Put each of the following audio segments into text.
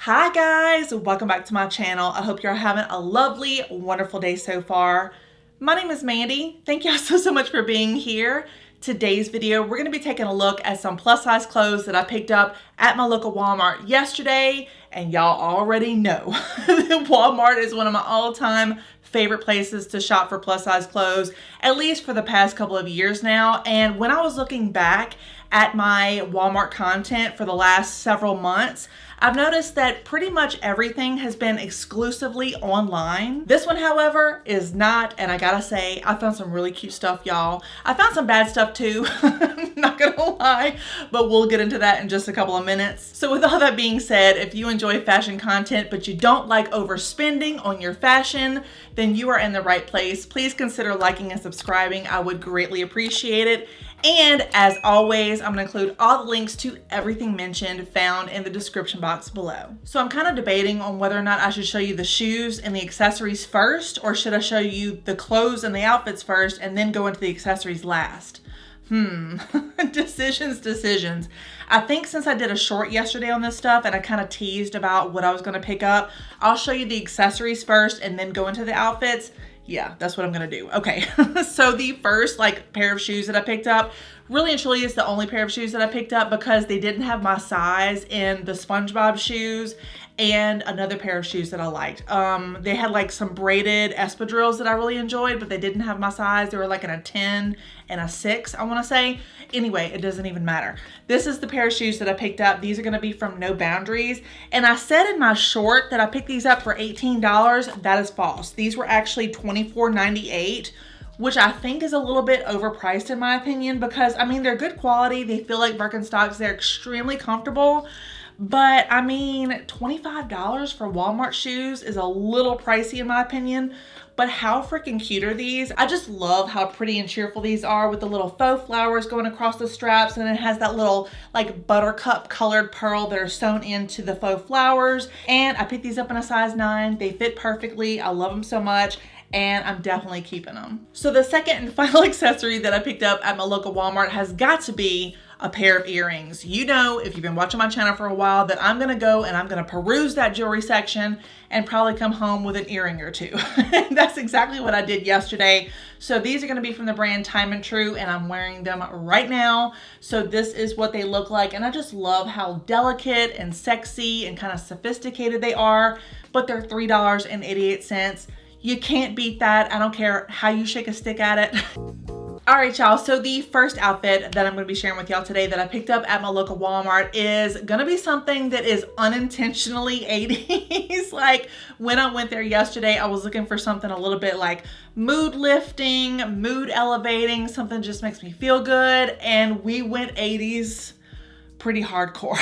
Hi guys, welcome back to my channel. I hope you're having a lovely, wonderful day so far. My name is Mandy. Thank y'all so much for being here. Today's video, we're gonna be taking a look at some plus size clothes that I picked up at my local Walmart yesterday. And y'all already know that Walmart is one of my all-time favorite places to shop for plus size clothes, at least for the past couple of years now. And when I was looking back at my Walmart content for the last several months, I've noticed that pretty much everything has been exclusively online. This one, however, is not, and I gotta say, I found some really cute stuff, y'all. I found some bad stuff too, not gonna lie, but we'll get into that in just a couple of minutes. So with all that being said, if you enjoy fashion content, but you don't like overspending on your fashion, then you are in the right place. Please consider liking and subscribing. I would greatly appreciate it. And as always, I'm gonna include all the links to everything mentioned found in the description box below. So I'm kind of debating on whether or not I should show you the shoes and the accessories first, or should I show you the clothes and the outfits first and then go into the accessories last? Decisions. I think since I did a short yesterday on this stuff and I kind of teased about what I was gonna pick up, I'll show you the accessories first and then go into the outfits. Yeah, that's what I'm gonna do. Okay, so the first pair of shoes that I picked up, really and truly is the only pair of shoes that I picked up because they didn't have my size in the SpongeBob shoes and another pair of shoes that I liked. They had some braided espadrilles that I really enjoyed, but they didn't have my size. They were in a 10 and a 6, I wanna say. Anyway, it doesn't even matter. This is the pair of shoes that I picked up. These are gonna be from No Boundaries. And I said in my short that I picked these up for $18. That is false. These were actually $24.98, which I think is a little bit overpriced in my opinion because, I mean, they're good quality. They feel like Birkenstocks. They're extremely comfortable. But I mean, $25 for Walmart shoes is a little pricey in my opinion, but how freaking cute are these? I just love how pretty and cheerful these are with the little faux flowers going across the straps, and it has that little buttercup colored pearl that are sewn into the faux flowers. And I picked these up in a size 9. They fit perfectly. I love them so much, and I'm definitely keeping them. So the second and final accessory that I picked up at my local Walmart has got to be a pair of earrings. You know, if you've been watching my channel for a while, that I'm gonna go and I'm gonna peruse that jewelry section and probably come home with an earring or two. That's exactly what I did yesterday. So these are gonna be from the brand Time and Tru, and I'm wearing them right now. So this is what they look like, and I just love how delicate and sexy and kind of sophisticated they are, but they're $3.88. You can't beat that. I don't care how you shake a stick at it. All right, y'all, so the first outfit that I'm gonna be sharing with y'all today that I picked up at my local Walmart is gonna be something that is unintentionally 80s. When I went there yesterday, I was looking for something a little bit mood lifting, mood elevating, something just makes me feel good, and we went 80s pretty hardcore.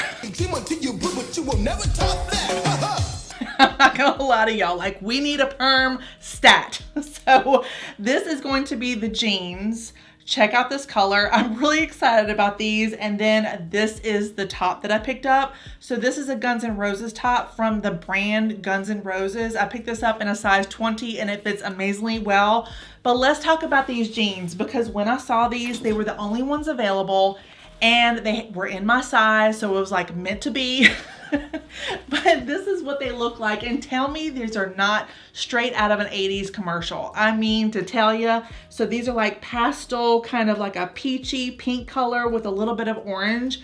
I'm not gonna lie to y'all, we need a perm stat. So this is going to be the jeans. Check out this color. I'm really excited about these. And then this is the top that I picked up. So this is a Guns N' Roses top from the brand Guns N' Roses. I picked this up in a size 20 and it fits amazingly well. But let's talk about these jeans because when I saw these, they were the only ones available and they were in my size. So it was meant to be. But this is what they look like, and tell me these are not straight out of an 80s commercial. I mean, to tell you. So these are pastel, kind of a peachy pink color with a little bit of orange.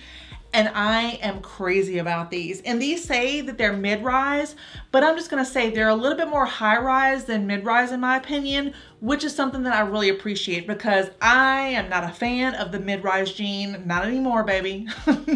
And I am crazy about these. And these say that they're mid-rise, but I'm just gonna say they're a little bit more high-rise than mid-rise in my opinion, which is something that I really appreciate because I am not a fan of the mid-rise jean. Not anymore, baby.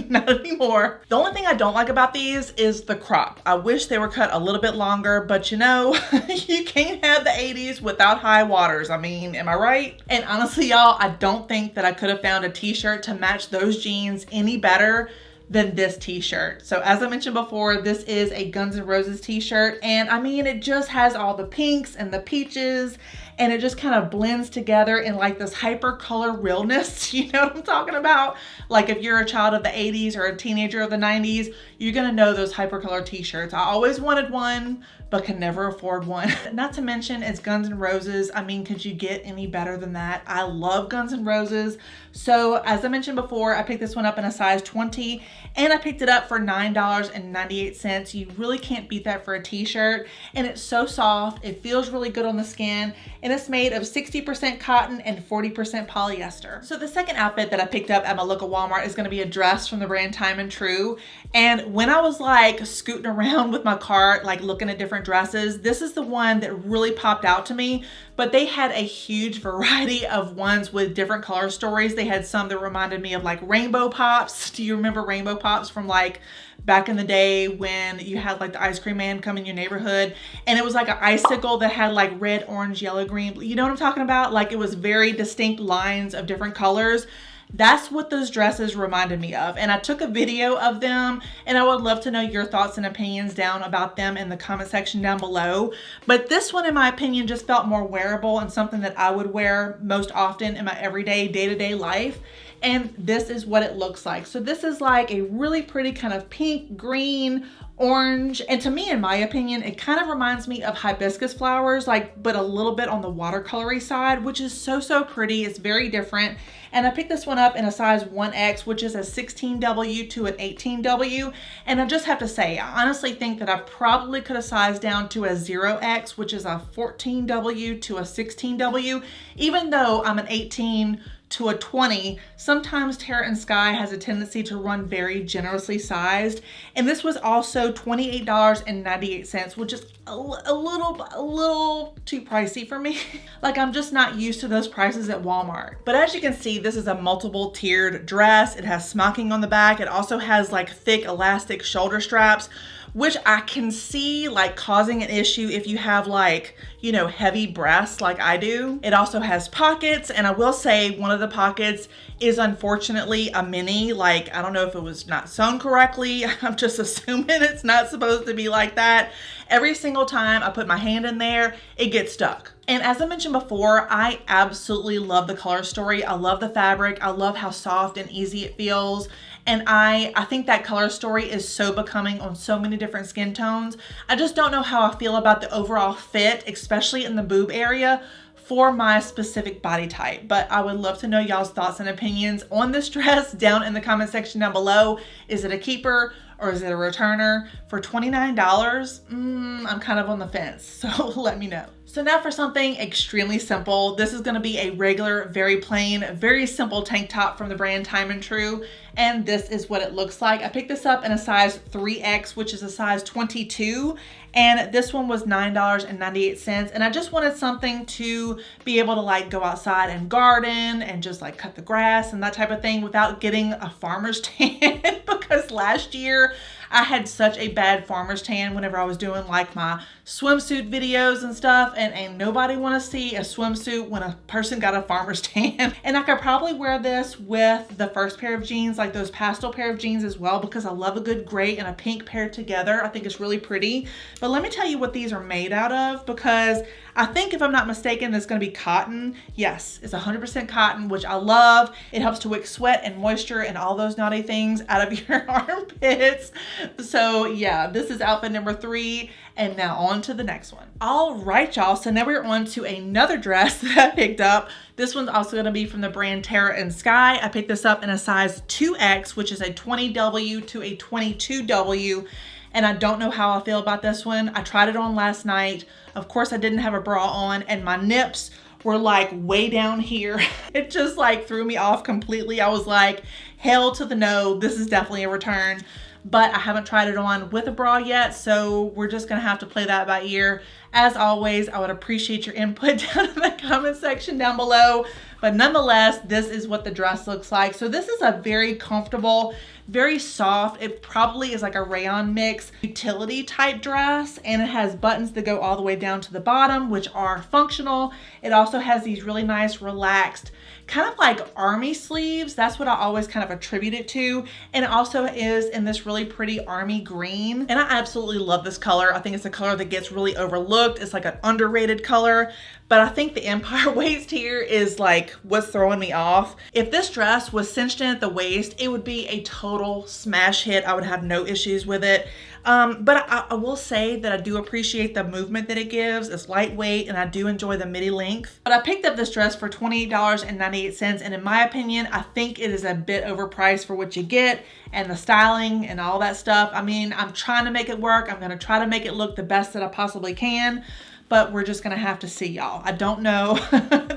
Not anymore. The only thing I don't like about these is the crop. I wish they were cut a little bit longer, but you know, you can't have the 80s without high waters. I mean, am I right? And honestly, y'all, I don't think that I could have found a t-shirt to match those jeans any better than this t-shirt. So as I mentioned before, this is a Guns N' Roses t-shirt, and I mean, it just has all the pinks and the peaches, and it just kind of blends together in this hyper color realness. You know what I'm talking about? If you're a child of the 80s or a teenager of the 90s, you're gonna know those hyper color t-shirts. I always wanted one, but can never afford one. Not to mention it's Guns N' Roses. I mean, could you get any better than that? I love Guns N' Roses. So as I mentioned before, I picked this one up in a size 20 and I picked it up for $9.98. You really can't beat that for a t-shirt, and it's so soft, it feels really good on the skin, and it's made of 60% cotton and 40% polyester. So the second outfit that I picked up at my local Walmart is going to be a dress from the brand Tru. And when I was like scooting around with my cart, like looking at different dresses, this is the one that really popped out to me. But they had a huge variety of ones with different color stories. They had some that reminded me of like rainbow pops. Do you remember rainbow pops from like back in the day when you had like the ice cream man come in your neighborhood, and it was like an icicle that had like red, orange, yellow, green. You know what I'm talking about? Like it was very distinct lines of different colors. That's what those dresses reminded me of. And I took a video of them, and I would love to know your thoughts and opinions down about them in the comment section down below. But this one, in my opinion, just felt more wearable and something that I would wear most often in my everyday, day-to-day life. And this is what it looks like. So this is like a really pretty kind of pink, green, orange, and to me, in my opinion, it kind of reminds me of hibiscus flowers, like, but a little bit on the watercolory side, which is so pretty. It's very different. And I picked this one up in a size 1X, which is a 16W to an 18W. And I just have to say, I honestly think that I probably could have sized down to a 0X, which is a 14W to a 16W, even though I'm an 18 to a 20. Sometimes Terra and Sky has a tendency to run very generously sized. And this was also $28.98, which is a little too pricey for me. Like, I'm just not used to those prices at Walmart. But as you can see, this is a multiple tiered dress. It has smocking on the back. It also has like thick elastic shoulder straps, which I can see like causing an issue if you have like, you know, heavy breasts like I do. It also has pockets, and I will say one of the pockets is unfortunately a mini. Like, I don't know if it was not sewn correctly. I'm just assuming it's not supposed to be like that. Every single time I put my hand in there, it gets stuck. And as I mentioned before, I absolutely love the color story. I love the fabric. I love how soft and easy it feels. And I think that color story is so becoming on so many different skin tones. I just don't know how I feel about the overall fit, especially in the boob area, for my specific body type. But I would love to know y'all's thoughts and opinions on this dress down in the comment section down below. Is it a keeper or is it a returner? For $29, I'm kind of on the fence, so let me know. So now for something extremely simple. This is gonna be a regular, very plain, very simple tank top from the brand Tru, and this is what it looks like. I picked this up in a size 3X, which is a size 22, and this one was $9.98, and I just wanted something to be able to like go outside and garden and just like cut the grass and that type of thing without getting a farmer's tan because last year I had such a bad farmer's tan whenever I was doing like my swimsuit videos and stuff, and nobody want to see a swimsuit when a person got a farmer's tan. And I could probably wear this with the first pair of jeans, like those pastel pair of jeans as well, because I love a good gray and a pink paired together. I think it's really pretty. But let me tell you what these are made out of, because I think, if I'm not mistaken, it's going to be cotton. Yes, it's 100% cotton, which I love. It helps to wick sweat and moisture and all those naughty things out of your armpits. So yeah, this is outfit number 3, and now on to the next one. All right, y'all, so now we're on to another dress that I picked up. This one's also going to be from the brand Terra and Sky. I picked this up in a size 2X, which is a 20W to a 22W. And I don't know how I feel about this one. I tried it on last night. Of course, I didn't have a bra on, and my nips were like way down here. It just like threw me off completely. I was like, hell to the no, this is definitely a return. But I haven't tried it on with a bra yet, so we're just gonna have to play that by ear. As always, I would appreciate your input down in the comment section down below. But nonetheless, this is what the dress looks like. So this is a very comfortable, very soft, it probably is like a rayon mix utility type dress, and it has buttons that go all the way down to the bottom, which are functional. It also has these really nice relaxed kind of like army sleeves. That's what I always kind of attribute it to. And it also is in this really pretty army green. And I absolutely love this color. I think it's a color that gets really overlooked. It's like an underrated color. But I think the empire waist here is like what's throwing me off. If this dress was cinched in at the waist, it would be a total smash hit. I would have no issues with it. But I will say that I do appreciate the movement that it gives. It's lightweight and I do enjoy the midi length. But I picked up this dress for $28.98, and in my opinion, I think it is a bit overpriced for what you get and the styling and all that stuff. I mean, I'm trying to make it work. I'm gonna try to make it look the best that I possibly can, but we're just gonna have to see, y'all. I don't know.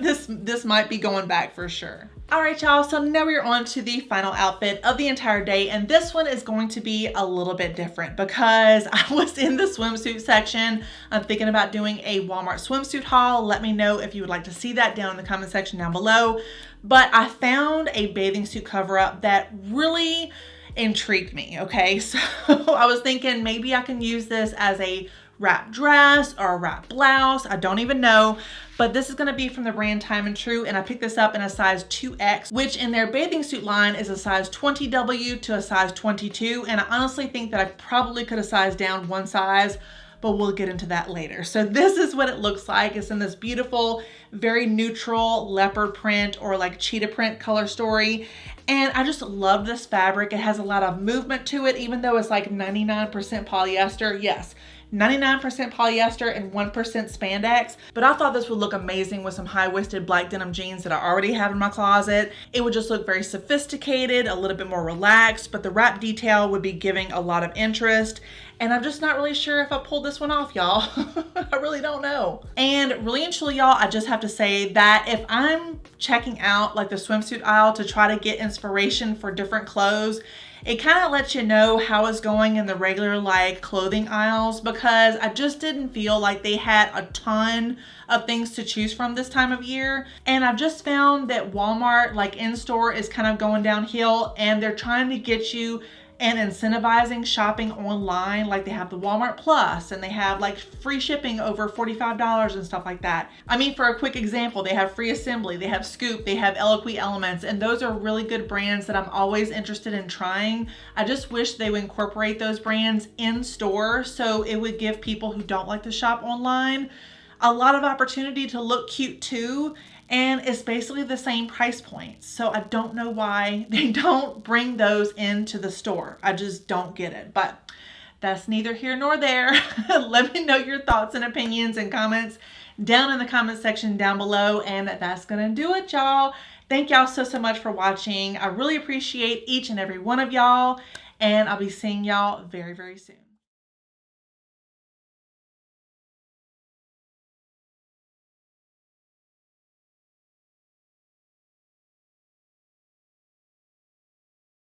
This might be going back for sure. All right, y'all, so now we're on to the final outfit of the entire day, and this one is going to be a little bit different because I was in the swimsuit section. I'm thinking about doing a Walmart swimsuit haul. Let me know if you would like to see that down in the comment section down below. But I found a bathing suit cover-up that really intrigued me, okay? So I was thinking maybe I can use this as a wrap dress or a wrap blouse. I don't even know, but this is gonna be from the brand Time and Tru, and I picked this up in a size 2X, which in their bathing suit line is a size 20W to a size 22. And I honestly think that I probably could have sized down one size, but we'll get into that later. So this is what it looks like. It's in this beautiful, very neutral leopard print or like cheetah print color story. And I just love this fabric. It has a lot of movement to it, even though it's like 99% polyester. Yes, 99% polyester and 1% spandex. But I thought this would look amazing with some high-waisted black denim jeans that I already have in my closet. It would just look very sophisticated, a little bit more relaxed, but the wrap detail would be giving a lot of interest. And I'm just not really sure if I pulled this one off, y'all. I really don't know. And really and truly, y'all, I just have to say that if I'm checking out like the swimsuit aisle to try to get inspiration for different clothes, it kind of lets you know how it's going in the regular like clothing aisles, because I just didn't feel like they had a ton of things to choose from this time of year. And I've just found that Walmart like in store is kind of going downhill, and they're trying to get you and incentivizing shopping online. Like they have the Walmart Plus and they have like free shipping over $45 and stuff like that. I mean, for a quick example, they have Free Assembly, they have Scoop, they have Eloquii Elements, and those are really good brands that I'm always interested in trying. I just wish they would incorporate those brands in store, so it would give people who don't like to shop online a lot of opportunity to look cute too. And it's basically the same price point. So I don't know why they don't bring those into the store. I just don't get it, but that's neither here nor there. Let me know your thoughts and opinions and comments down in the comment section down below. And that's gonna do it, y'all. Thank y'all so much for watching. I really appreciate each and every one of y'all, and I'll be seeing y'all very, very soon.